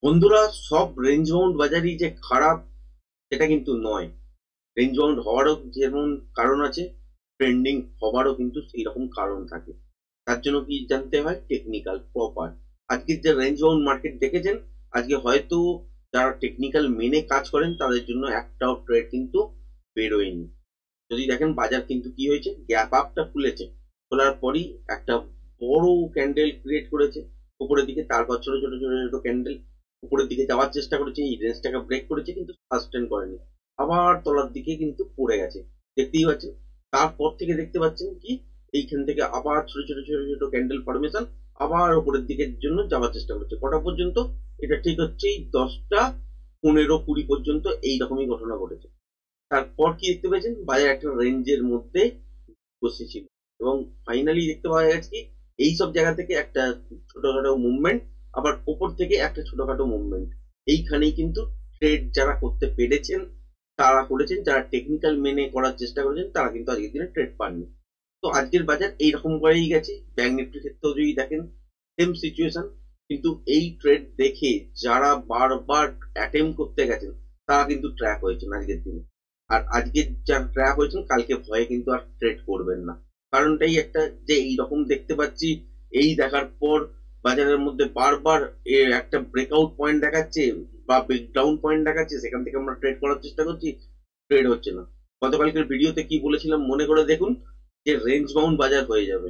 বন্ধুরা, সব range bound বাজারই যে খারাপ সেটা কিন্তু নয়। রেঞ্জ বাউন্ড হওয়ারও যেমন কারণ আছে, ট্রেন্ডিং হবারও কিন্তু সেই রকম কারণ থাকে। তার জন্য কি জানতে হয়? Technical proper. আজকের যে রেঞ্জ বাউন্ড মার্কেট দেখেছেন, আজকে হয়তো যারা টেকনিক্যাল মেনে কাজ করেন তাদের জন্য একটাও ট্রেড কিন্তু বেরোয়নি। যদি দেখেন বাজার কিন্তু কি হয়েছে, গ্যাপ আপটা খুলেছে, খোলার পরই একটা বড় ক্যান্ডেল ক্রিয়েট করেছে উপরের দিকে, তারপর ছোট ছোট ছোট ছোট ক্যান্ডেল উপরের দিকে যাওয়ার চেষ্টা করেছে, এই রেঞ্জটাকে ব্রেক করেছে কিন্তু সাস্টেন করেনি, আবার তলার দিকে কিন্তু পড়ে গেছে, দেখতেই পাচ্ছেন। তারপর থেকে দেখতে পাচ্ছেন কি, এইখান থেকে আবার ছোট ছোট ছোট ছোট ক্যান্ডেল ফরমেশন, আবার উপরের দিকের জন্য যাওয়ার চেষ্টা করছে। কটা পর্যন্ত? এটা ঠিক হচ্ছে এই 10টা 15-20 পর্যন্ত এইরকমই ঘটনা ঘটেছে। তারপর কি দেখতে পেয়েছেন, বাজার একটা রেঞ্জের মধ্যে বসেছিল এবং ফাইনালি দেখতে পাওয়া গেছে কি, এই সব জায়গা থেকে একটা ছোটখাটো মুভমেন্ট, আবার উপর থেকে একটা ছোটখাটো মুভমেন্ট। এইখানেই কিন্তু ট্রেড যারা করতে পেরেছেন তারা করেছেন, যারা টেকনিক্যাল মেনে করার চেষ্টা করেছেন তারা কিন্তু আজকের দিনে ট্রেড পাননি। তো আজকের বাজার এইরকম করেই গেছে। ব্যাংক নিফটির ক্ষেত্রেও যদি দেখেন সেম সিচুয়েশন, কিন্তু এই ট্রেড দেখে যারা বারবার অ্যাটেম্প করতে গেছেন তারা কিন্তু ট্র্যাক হয়েছেন আজকের দিনে। আর আজকে যারা ট্র্যাক হয়েছেন কালকে ভয়ে কিন্তু আর ট্রেড করবেন না। কারণটাই একটা, যে এইরকম দেখতে পাচ্ছি, এই দেখার পর বাজারের মধ্যে বারবার একটা ব্রেকআউট পয়েন্ট দেখাচ্ছে বা ব্রেকডাউন পয়েন্ট দেখাচ্ছে, সেখান থেকে আমরা ট্রেড করার চেষ্টা করছি, ট্রেড হচ্ছে না। গতকালকের ভিডিওতে কি বলেছিলাম মনে করে দেখুন, যে রেঞ্জ বাউন্ড বাজার হয়ে যাবে।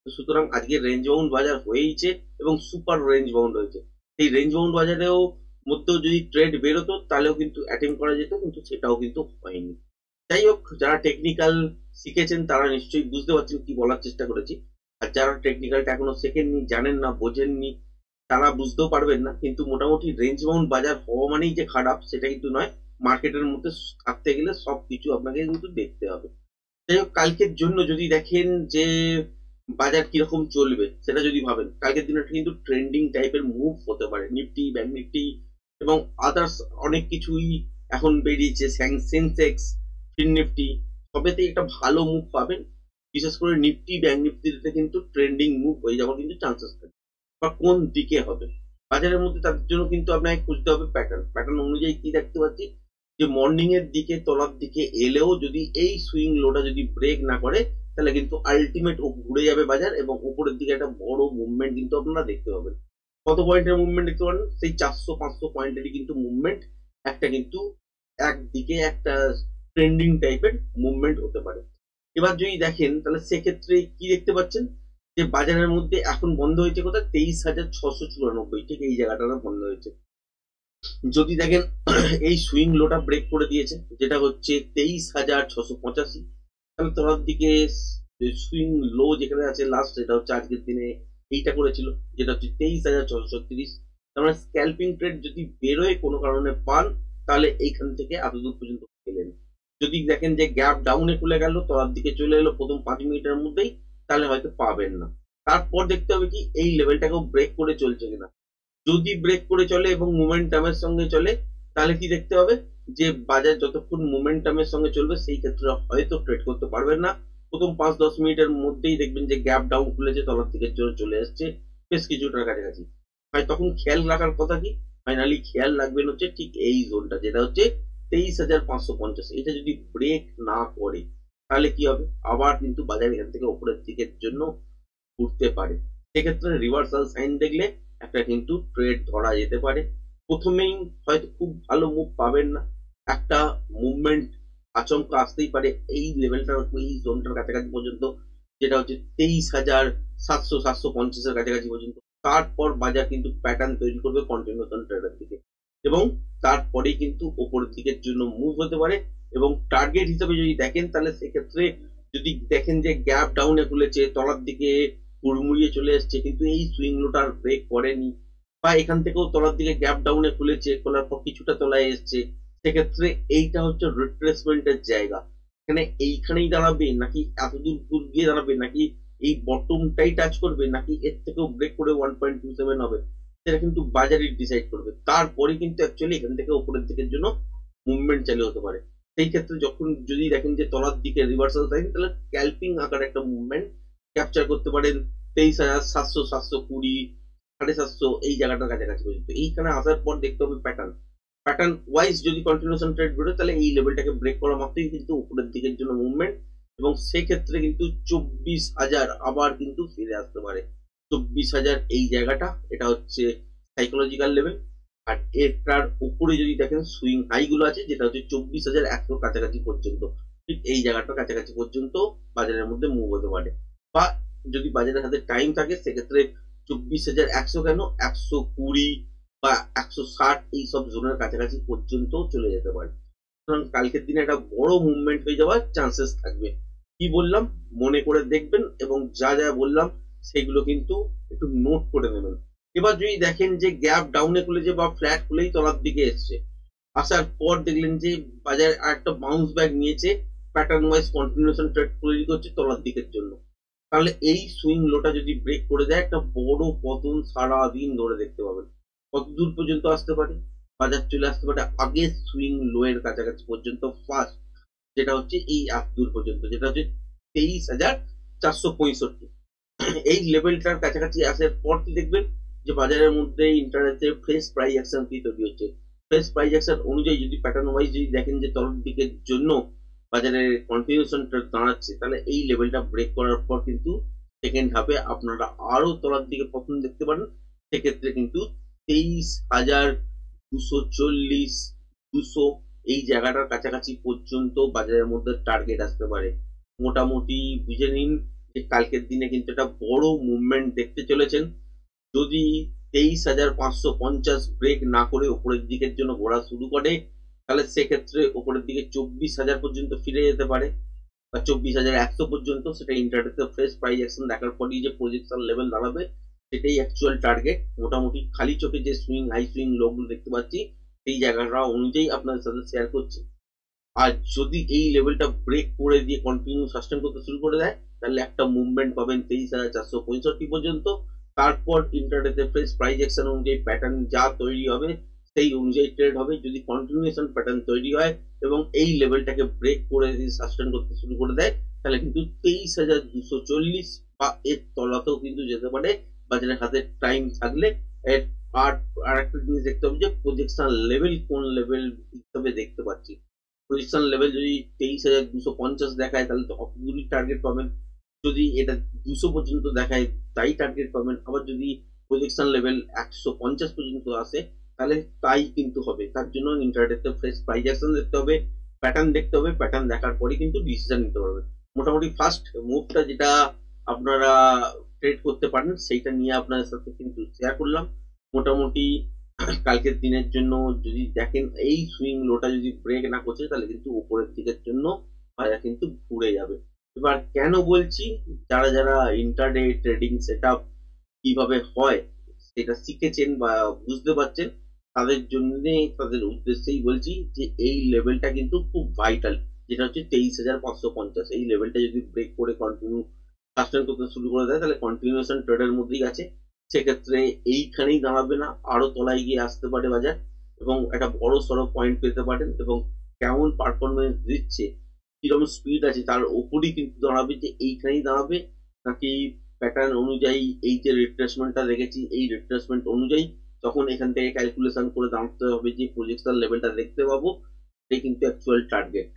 তো সুতরাং আজকে রেঞ্জ বাউন্ড বাজার হয়েইছে এবং সুপার রেঞ্জ বাউন্ড হয়েছে। এই রেঞ্জ বাউন্ড বাজারেও মধ্যেও যদি ট্রেড বেরোতো তাহলেও কিন্তু অ্যাটেম্প করা যেত, কিন্তু সেটাও কিন্তু হয়নি। যাই হোক, যারা টেকনিক্যাল শিখেছেন তারা নিশ্চয়ই বুঝতে পারছেন কি বলার চেষ্টা করেছি। আর যারা টেকনিক্যালটা এখনো শেখেননি, জানেন না, বোঝেননি, তারা বুঝতেও পারবেন না। কিন্তু মোটামুটি রেঞ্জ বাউন্ড বাজার হওয়া মানেই যে খারাপ সেটা কিন্তু নয়। মার্কেটের মধ্যে থাকতে গেলে সবকিছু আপনাকে কিন্তু দেখতে হবে। যাই হোক, কালকের জন্য যদি দেখেন যে বাজার কিরকম চলবে সেটা যদি ভাবেন, কালকের দিনে কিন্তু ট্রেন্ডিং টাইপের মুভ হতে পারে। নিফটি, ব্যাংক নিফটি এবং আদার্স অনেক কিছুই এখন বেরিয়েছে, সেন্সেক্স, ফিন নিফটি, সবেতেই একটা ভালো মুভ পাবেন। বিশেষ করে নিফটি, ব্যাংক নিফটিতে কিন্তু ট্রেন্ডিং মুভ হয়ে যাওয়ার কিন্তু চান্সেস থাকে। বা কোন দিকে হবে বাজারের মধ্যে, তার জন্য কিন্তু আপনাকে খুঁজতে হবে প্যাটার্ন। প্যাটার্ন অনুযায়ী কি দেখতে পাচ্ছি, যে মর্নিং এর দিকে তলার দিকে এলেও যদি এই সুইং লোটা যদি ব্রেক না করে, তাহলে কিন্তু আলটিমেট ঘুরে যাবে বাজার এবং উপরের দিকে একটা বড় মুভমেন্ট কিন্তু আপনারা দেখতে পাবেন। কত পয়েন্টের মুভমেন্ট দেখতে পারেন? সেই 400-500 পয়েন্টেরই কিন্তু মুভমেন্ট, একটা কিন্তু একদিকে একটা ট্রেন্ডিং টাইপের মুভমেন্ট হতে পারে। এবার যদি দেখেন তাহলে সেক্ষেত্রে কি দেখতে পাচ্ছেন, যে বাজারের মধ্যে এখন বন্ধ হয়েছে কোথায়? 23,694, ঠিক এই জায়গাটা বন্ধ হয়েছে। যদি দেখেন এই সুইং লোটা ব্রেক করে দিয়েছে, যেটা হচ্ছে 23,685, তাহলে তলার দিকে সুইং লো যেখানে আছে লাস্ট, সেটা হচ্ছে আজকের দিনে এইটা করেছিল, যেটা হচ্ছে 23,630। তার মানে স্ক্যাল্পিং ট্রেড যদি বেরোয় কোনো কারণে পান, তাহলে এইখান থেকে এতদূর পর্যন্ত গেলেন। যদি দেখেন যে গ্যাপ ডাউনে খুলে গেল, তলার দিকে চলে এলো প্রথম 5 মিনিটের মধ্যেই, তাহলে হয়তো পাবেন না। তারপর দেখতে হবে কি, এই লেভেলটাকেও ব্রেক করে চলছে কিনা। যদি ব্রেক করে চলে এবং মোমেন্টামের সঙ্গে চলে, তাহলে কি দেখতে হবে, যে বাজার যতক্ষণ মোমেন্টামের সঙ্গে চলবে সেই ক্ষেত্রে হয়তো ট্রেড করতে পারবেন না। প্রথম 5-10 মিনিটের মধ্যেই দেখবেন যে গ্যাপ ডাউন খুলেছে, তলার দিকের জন্য চলে আসছে বেশ কিছুটার কাছাকাছি। হয় তখন খেয়াল রাখার কথা কি, ফাইনালি খেয়াল রাখবেন হচ্ছে ঠিক এই জোনটা, যেটা হচ্ছে 23,550। এটা যদি ব্রেক না করে তাহলে কি হবে, আবার কিন্তু বাজার এখান থেকে উপরের দিকের জন্য ঘুরতে পারে। সেক্ষেত্রে রিভার্সাল সাইন দেখলে একটা কিন্তু ট্রেড ধরা যেতে পারে। প্রথমেই হয়তো খুব ভালো মুভ পাবেন না, একটা মুভমেন্ট আচমকা আসতেই পারে এই লেভেলটার, এই জোনটার কাছাকাছি পর্যন্ত, যেটা হচ্ছে 23,700-750 কাছাকাছি পর্যন্ত। তারপর বাজার কিন্তু প্যাটার্ন তৈরি করবে কন্টিনিউশন ট্রেডের দিকে, এবং তারপরেই কিন্তু ওপরের দিকের জন্য মুভ হতে পারে। এবং টার্গেট হিসেবে যদি দেখেন তাহলে সেক্ষেত্রে যদি দেখেন যে গ্যাপ ডাউনে খুলেছে, তলার দিকে হুড়মুড়িয়ে চলে এসছে, কিন্তু এই সুইং লোটার ব্রেক করেনি, বা এখান থেকেও তলার দিকে গ্যাপ ডাউনে খুলেছে, খোলার পর কিছুটা তলায় এসছে, সেক্ষেত্রে এইটা হচ্ছে রিট্রেসমেন্টের জায়গা। এখানে এইখানেই দাঁড়াবে, নাকি এতদূর দূর গিয়ে দাঁড়াবে, নাকি এই বটমটাই টাচ করবে, নাকি এর থেকেও ব্রেক করে 1.27 হবে, সেটা কিন্তু বাজারই ডিসাইড করবে। তারপরে কিন্তু অ্যাকচুয়ালি এখান থেকে উপরের দিকের জন্য মুভমেন্ট চালু হতে পারে। সেই ক্ষেত্রে যখন যদি দেখেন যে তলার দিকে রিভার্সাল সাইন, তাহলে স্ক্যাল্পিং আকার একটা মুভমেন্ট ক্যাপচার করতে পারেন 23,700-720, 750 এই জায়গাটার কাছাকাছি পর্যন্ত। এইখানে আসার পর দেখতে হবে প্যাটার্ন ওয়াইজ যদি কন্টিনিউশন ট্রেড বেরোয় তাহলে এই লেভেলটাকে ব্রেক করা মাত্রই কিন্তু উপরের দিকের জন্য মুভমেন্ট, এবং সেক্ষেত্রে কিন্তু 24,000 আবার কিন্তু ফিরে আসতে পারে। 24,000 এই জায়গাটা, এটা হচ্ছে সাইকোলজিক্যাল লেভেল। আর এটার উপরে যদি দেখেন সুইং হাই গুলো আছে, যেটা হচ্ছে 24,100 কাছাকাছি পর্যন্ত, ঠিক এই জায়গাটার কাছাকাছি পর্যন্ত বাজারের মধ্যে মুভ হতে পারে। বা যদি বাজারের হাতে টাইম থাকে সেক্ষেত্রে 24,100 কেন, 120 বা 160 এইসব জোনের কাছাকাছি পর্যন্ত চলে যেতে পারে। সুতরাং কালকের দিনে একটা বড় মুভমেন্ট হয়ে যাওয়ার চান্সেস থাকবে। কি বললাম মনে করে দেখবেন, এবং যা যা বললাম সেগুলো কিন্তু একটু নোট করে নেবেন। এবার যদি দেখেন যে গ্যাপ ডাউনে খুলেছে বা ফ্ল্যাট খুলেই তলার দিকে এসছে, আসার পর দেখলেন যে বাজার একটা বাউন্স ব্যাক নিয়েছে, প্যাটার্ন ওয়াইজ কন্টিনিউশন ট্রেড তৈরি করছে তলার দিকের জন্য, তাহলে এই সুইং লোটা যদি ব্রেক করে দেয় একটা বড় পতন সারা দিন ধরে দেখতে পাবেন। কত দূর পর্যন্ত আসতে পারে, বাজার চলে আসতে পারে আগের সুইং লো এর কাছাকাছি পর্যন্ত ফার্স্ট, যেটা হচ্ছে এই এত দূর পর্যন্ত, যেটা হচ্ছে 23,465। এই লেভেলটার কাছাকাছি আসার পর কি দেখবেন যে বাজারের মধ্যে ইন্টারনেটে ফ্রেশ প্রাইস অ্যাকশন কি তৈরি হচ্ছে। ফ্রেশ প্রাইস অ্যাকশন অনুযায়ী যদি প্যাটার্ন ওয়াইজ যদি দেখেন যে তলার দিকের জন্য বাজারে কন্টিনিউশন দাঁড়াচ্ছে, তাহলে এই লেভেলটা ব্রেক করার পর কিন্তু সেকেন্ড হাফে আপনারা আরো তলার দিকে পতন দেখতে পারেন। সেক্ষেত্রে কিন্তু 23,240, 200 এই জায়গাটার কাছাকাছি পর্যন্ত বাজারের মধ্যে টার্গেট আসতে পারে। মোটামুটি বুঝে নিন যে কালকের দিনে কিন্তু একটা বড় মুভমেন্ট দেখতে চলেছেন। যদি 23,550 ব্রেক না করে উপরের দিকের জন্য ঘোরা শুরু করে, তাহলে সেক্ষেত্রে উপরের দিকে 24,000 পর্যন্ত ফিরে যেতে পারে, বা 24,100 পর্যন্ত। সেটা ইন্টারনেটে ফ্রেশ প্রাইস অ্যাকশন দেখার পরই যে প্রজেকশন লেভেল দাঁড়াবে সেটাই অ্যাকচুয়াল টার্গেট। মোটামুটি খালি চোখে যে সুইং হাই সুইং লো গুলো দেখতে পাচ্ছি সেই জায়গাটা অনুযায়ী আপনাদের সাথে শেয়ার করছি। আর যদি এই লেভেলটা ব্রেক করে দিয়ে কন্টিনিউ সাস্টেন করতে শুরু করে দেয়, তাহলে একটা মুভমেন্ট পাবেন 23,465 পর্যন্ত। তারপর ইন্টারনেটে ফ্রেশ প্রাইস অ্যাকশন অনুযায়ী প্যাটার্ন যা তৈরি হবে সেই অনুযায়ী ট্রেড হবে। যদি কন্টিনিউশন প্যাটার্ন তৈরি হয় এবং এই লেভেলটাকে ব্রেক করে দিয়ে সাস্টেন করতে শুরু করে দেয়, তাহলে কিন্তু 23,240 বা এর তলাতেও কিন্তু যেতে পারে বাজারের হাতে টাইম থাকলে। এর আর একটা জিনিস দেখতে হবে যে প্রজেকশন লেভেল কোন লেভেল হিসাবে দেখতে পাচ্ছি। প্রজেকশন লেভেল যদি 23,250 দেখায় তাহলে তো অতদূরই টার্গেট পাবেন, যদি এটা 200 পর্যন্ত দেখায় তাই টার্গেট পাবেন। আবার যদি প্রজেকশন লেভেল 150 পর্যন্ত আসে তাহলে তাই কিন্তু হবে। তার জন্য ইন্টারডেতে ফ্রেশ প্রাইস অ্যাকশন দেখতে হবে, প্যাটার্ন দেখতে হবে, প্যাটার্ন দেখার পরে কিন্তু ডিসিশন নিতে পারবেন। মোটামুটি ফার্স্ট মুভটা যেটা আপনারা ট্রেড করতে পারেন সেইটা নিয়ে আপনাদের সাথে কিন্তু শেয়ার করলাম। মোটামুটি কালকের দিনের জন্য যদি দেখেন এই সুইং লোটা যদি ব্রেক না করছে তাহলে কিন্তু উপরের দিকের জন্য বাজার কিন্তু ঘুরে যাবে। এবার কেন বলছি, যারা যারা ইন্টারডে ট্রেডিং সেটআপ কিভাবে হয় সেটা শিখেছেন বা বুঝতে পারছেন, তাদের জন্য তাদের উদ্দেশ্যেই বলছি যে এই লেভেলটা কিন্তু খুব ভাইটাল, যেটা হচ্ছে 23,550। এই লেভেলটা যদি ব্রেক করে কন্টিনিউ সাস্টেন করতে শুরু করে দেয় তাহলে কন্টিনিউশন ট্রেডের মধ্যেই আছে। সেক্ষেত্রে এইখানেই দাঁড়াবে না, আরো তলায় গিয়ে আসতে পারে বাজার এবং একটা বড় সড়ো পয়েন্ট পেতে পারেন। এবং কেমন পারফরমেন্স দিচ্ছে, কিরকম স্পিড আছে তার উপরই কিন্তু দাঁড়াবে যে এইখানেই দাঁড়াবে নাকি প্যাটার্ন অনুযায়ী এই যে রিট্রেসমেন্টটা দেখেছি এই রিট্রেসমেন্ট অনুযায়ী তখন এখান থেকে ক্যালকুলেশন করে দাঁড়াতে হবে যে প্রজেকশন লেভেলটা দেখতে পাবো এটাই কিন্তু অ্যাকচুয়াল টার্গেট।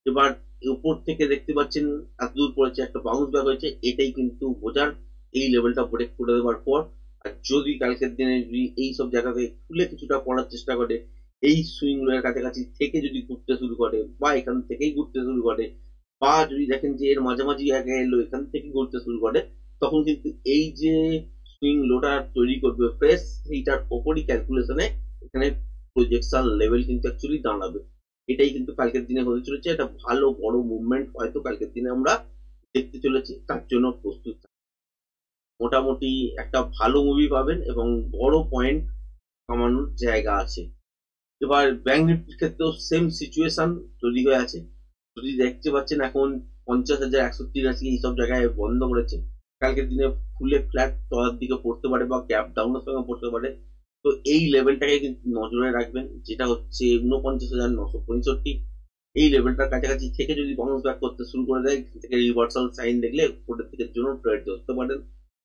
এবার উপর থেকে দেখতে পাচ্ছেন এত দূর পড়েছে, একটা বাউন্স ব্যাক হয়েছে, এটাই কিন্তু বোঝার এই লেভেলটা ব্রেক করে দেওয়ার পর। আর যদি কালকের দিনে যদি এই সব জায়গাতে খুলে কিছুটা পড়ার চেষ্টা করে, এই সুইং লোয়ের কাছাকাছি থেকে যদি ঘুরতে শুরু করে বা এখান থেকেই ঘুরতে শুরু করে, বা যদি দেখেন যে এর মাঝামাঝি জায়গায় এলো এখান থেকে ঘুরতে শুরু করে, তখন কিন্তু এই যে সুইং লোটা তৈরি করবে ফ্রেশ সেইটার ওপরই ক্যালকুলেশনে এখানে প্রজেকশন লেভেল কিন্তু অ্যাকচুয়ালি দাঁড়াবে। এটাই কিন্তু কালকের দিনে হতে চলেছে, একটা ভালো বড় মুভমেন্ট হয়তো কালকের দিনে আমরা দেখতে চলেছি, তার জন্য প্রস্তুত। মোটামুটি একটা ভালো মুভি পাবেন এবং বড় পয়েন্ট কামানোর জায়গা আছে। এবার ব্যাংক নিফটির ক্ষেত্রেও সেম সিচুয়েশন তৈরি হয়ে আছে। যদি দেখতে পাচ্ছেন এখন 50,183 এইসব জায়গায় বন্ধ করেছে, কালকের দিনে খুলে ফ্ল্যাট তলার দিকে পড়তে পারে বা গ্যাপ ডাউনের সঙ্গে পড়তে পারে। তো এই লেভেলটাকে কিন্তু নজরে রাখবেন, যেটা হচ্ছে 49,965। এই লেভেলটার কাছাকাছি থেকে যদি বাউন্স ব্যাক করতে শুরু করে দেয়, এখান থেকে রিভার্সাল সাইন দেখলে উপরের দিকের জন্য ট্রেড ধরতে পারেন।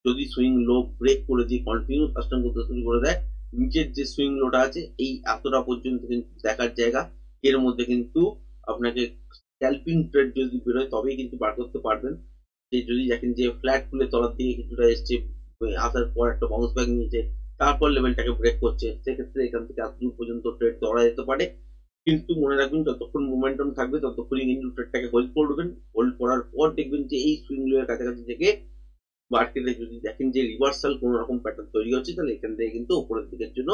যদি সুইং লো ব্রেক করে দিয়ে কন্টিনিউ কাস্টম করতে শুরু করে দেয়, নিচের যে সুইং লোটা আছে এই এতটা পর্যন্ত কিন্তু দেখার জায়গা। এর মধ্যে কিন্তু আপনাকে স্ক্যালপিং ট্রেড যদি বেরোয় তবেই কিন্তু বার করতে পারবেন। যে যদি দেখেন যে ফ্ল্যাট খুলে তলার দিকে কিছুটা এসছে, আসার পর একটা বাউন্স ব্যাক নিয়েছে, তারপর লেভেলটাকে ব্রেক করছে, সেক্ষেত্রে এখান থেকে এতদূর পর্যন্ত ট্রেড ধরা যেতে পারে। কিন্তু মনে রাখবেন যতক্ষণ মোমেন্টাম থাকবে ততক্ষণই কিন্তু ট্রেডটাকে হোল্ড করবেন। হোল্ড করার পর দেখবেন যে এই সুইং লোয়ের কাছাকাছি থেকে মার্কেটে যদি দেখেন যে রিভার্সাল কোন রকম প্যাটার্ন তৈরি হচ্ছে, তাহলে এখান থেকে কিন্তু উপরের দিকের জন্য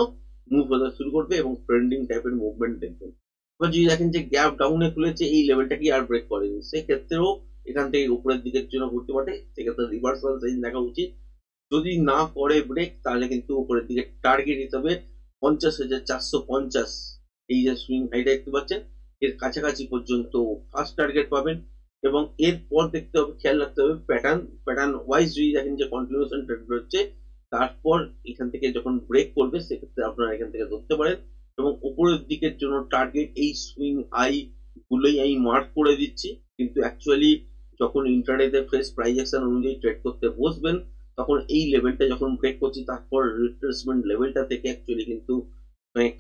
মুভ হতে শুরু করবে এবং ট্রেন্ডিং টাইপের মুভমেন্ট দেখবেন। এবার যদি দেখেন যে গ্যাপ ডাউনে খুলেছে, এই লেভেলটা কি আর ব্রেক করেনি, সেক্ষেত্রেও এখান থেকে উপরের দিকের জন্য ঘুরতে পারে, সেক্ষেত্রে রিভার্সাল সাইন দেখা উচিত। যদি না করে ব্রেক, তাহলে কিন্তু উপরের দিকে টার্গেট হিসাবে 50,450 এই যে সুইং হাই দেখতে পাচ্ছেন, এর কাছাকাছি পর্যন্ত ফার্স্ট টার্গেট পাবেন। এবং এরপর দেখতে হবে, খেয়াল রাখতে হবে প্যাটার্ন ওয়াইজ যদি দেখেন যে কন্টিনিউশন ট্রেড হচ্ছে, তারপর এখান থেকে যখন ব্রেক করবে সেক্ষেত্রে আপনারা এখান থেকে ধরতে পারেন। এবং উপরের দিকের জন্য টার্গেট এই সুইং হাই গুলোই আমি মার্ক করে দিচ্ছি। কিন্তু অ্যাকচুয়ালি যখন ইন্টারডেতে ফ্রেশ প্রাইস অ্যাকশন অনুযায়ী ট্রেড করতে বসবেন, তখন এই লেভেলটা যখন ব্রেক করছি, তারপর রিট্রেসমেন্ট লেভেলটা থেকে অ্যাকচুয়ালি কিন্তু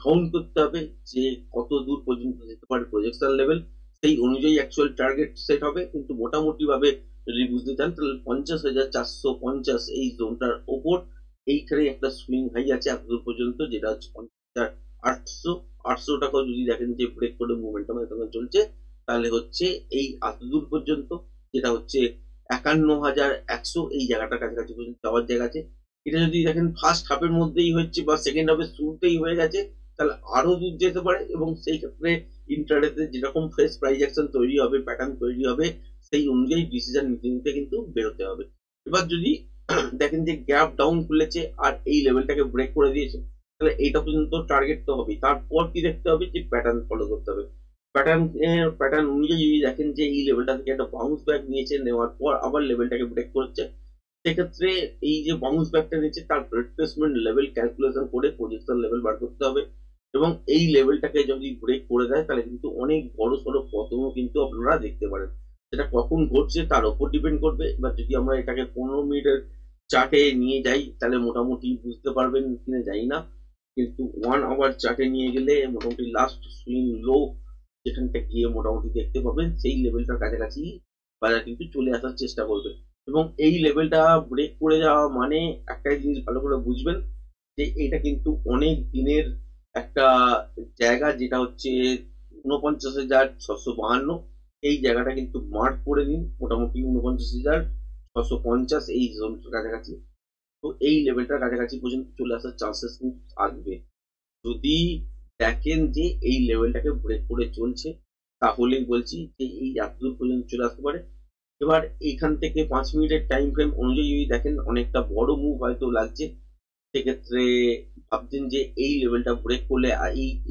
কাউন্ট করতে হবে যে কত দূর পর্যন্ত যেতে পারে প্রজেকশন লেভেল, সেই অনুযায়ী অ্যাকচুয়াল টার্গেট সেট হবে। কিন্তু মোটামুটি ভাবে যদি বুঝতে চান, তাহলে 50,450 এই জোনটার ওপর এইখানে একটা সুইং হাই আছে এতদূর পর্যন্ত, যেটা হচ্ছে 50,800। 800 টাকা যদি দেখেন যে ব্রেক করে মুভমেন্টাম এখানে চলছে, তাহলে হচ্ছে এই এতদূর পর্যন্ত, যেটা হচ্ছে 51,100 এই জায়গাটার কাছাকাছি পর্যন্ত যাওয়ার জায়গা আছে। এটা যদি দেখেন ফার্স্ট হাফের মধ্যেই হচ্ছে বা সেকেন্ড হাফের শুরুতেই হয়ে গেছে, তাহলে আরো দূর যেতে পারে। এবং সেই ক্ষেত্রে ইন্টারডেতে যেরকম ফ্রেশ প্রাইস অ্যাকশন তৈরি হবে, প্যাটার্ন তৈরি হবে, সেই অনুযায়ী ডিসিশন নিতে নিতে কিন্তু বেরোতে হবে। এবার যদি দেখেন যে গ্যাপ ডাউন খুলেছে আর এই লেভেলটাকে ব্রেক করে দিয়েছে, তাহলে এইটা পর্যন্ত টার্গেট তো হবে। তারপর কি দেখতে হবে, যে প্যাটার্ন ফলো করতে হবে। প্যাটার্ন অনুযায়ী যদি দেখেন যে এই লেভেলটা থেকে একটা বাউন্স ব্যাক নিয়েছে, নেওয়ার পর আবার লেভেলটাকে ব্রেক করছে, সেক্ষেত্রে এই যে বাউন্স ব্যাকটা নিচ্ছে তার রিট্রেসমেন্ট লেভেল ক্যালকুলেশন করে প্রজেকশন লেভেল বার করতে হবে। এবং এই লেভেলটাকে যদি ব্রেক করে দেয়, তাহলে কিন্তু অনেক বড় সড়ো পতনও কিন্তু আপনারা দেখতে পারেন। সেটা কখন ঘটছে তার উপর ডিপেন্ড করবে। এবার যদি আমরা এটাকে 15 মিনিটের চার্টে নিয়ে যাই, তাহলে মোটামুটি বুঝতে পারবেন কিনা জানি না, কিন্তু 1 আওয়ার চার্টে নিয়ে গেলে মোটামুটি লাস্ট সুইং লো যেখানটা গিয়ে মোটামুটি দেখতে পাবেন, সেই লেভেলটার কাছাকাছি বাজার কিন্তু চলে আসার চেষ্টা করবে। এবং এই লেভেলটা ব্রেক করে যাওয়া মানে একটাই জিনিস ভালো করে বুঝবেন, যে এটা কিন্তু অনেক দিনের একটা জায়গা, যেটা হচ্ছে 49,652। এই জায়গাটা কিন্তু মার্ক করে নিন, মোটামুটি 49,650 এই জোনটার কাছাকাছি। তো এই লেভেলটার কাছাকাছি পর্যন্ত চলে আসার চান্সেস কিন্তু থাকবে। যদি দেখেন যে এই লেভেলটাকে ব্রেক করে চলছে, তাহলেই বলছি যে এই এতদূর পর্যন্ত চলে আসতে পারে। এবার এখান থেকে 5 মিনিটের টাইম ফ্রেম অনুযায়ী যদি দেখেন অনেকটা বড় মুভ হয়তো লাগছে, সেক্ষেত্রে ভাবছেন যে এই লেভেলটা ব্রেক করলে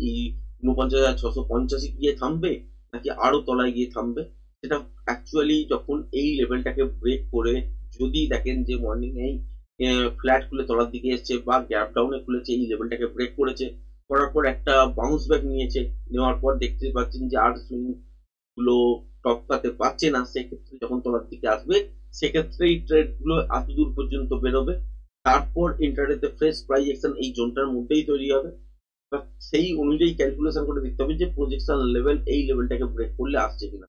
এই 49,650 গিয়ে থামবে, নাকি আরো তলায় গিয়ে থামবে। সেটা অ্যাকচুয়ালি যখন এই লেভেলটাকে ব্রেক করে যদি দেখেন যে মর্নিং এই ফ্ল্যাট খুলে তলার দিকে এসছে বা গ্যাপ ডাউনে খুলেছে, এই লেভেলটাকে ব্রেক করেছে, করার পর একটা বাউন্স ব্যাক নিয়েছে, নেওয়ার পর দেখতে পাচ্ছেন যে আর সুইং গুলো টপকাতে পারছে না, সেক্ষেত্রে যখন তলার দিকে আসবে, সেক্ষেত্রে এই ট্রেড গুলো এত দূর পর্যন্ত বেরোবে। তারপর ইন্টারডেতে ফ্রেশ প্রাইস অ্যাকশন এই জোনটার মধ্যেই তৈরি হবে। সেই অনুযায়ী ক্যালকুলেশন করে দেখতে হবে যে প্রজেকশন লেভেল এই লেভেলটাকে ব্রেক করলে আসছে কিনা।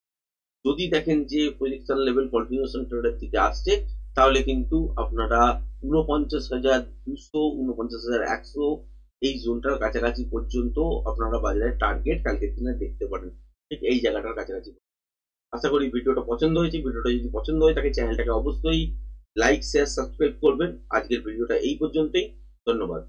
যদি দেখেন যে প্রজেকশন লেভেল কন্টিনিউশন ট্রেডের দিকে আসছে, তাহলে কিন্তু আপনারা 49,200 49,100 এই জোনটার কাছাকাছি পর্যন্ত আপনারা বাজারে টার্গেট কালকের দিনে দেখতে পারেন, ঠিক এই জায়গাটার কাছাকাছি। আশা করি ভিডিওটা পছন্দ হয়েছে। ভিডিওটা যদি পছন্দ হয় থাকে, চ্যানেলটাকে অবশ্যই লাইক শেয়ার সাবস্ক্রাইব করবেন। আজকের ভিডিওটা এই পর্যন্তই, ধন্যবাদ।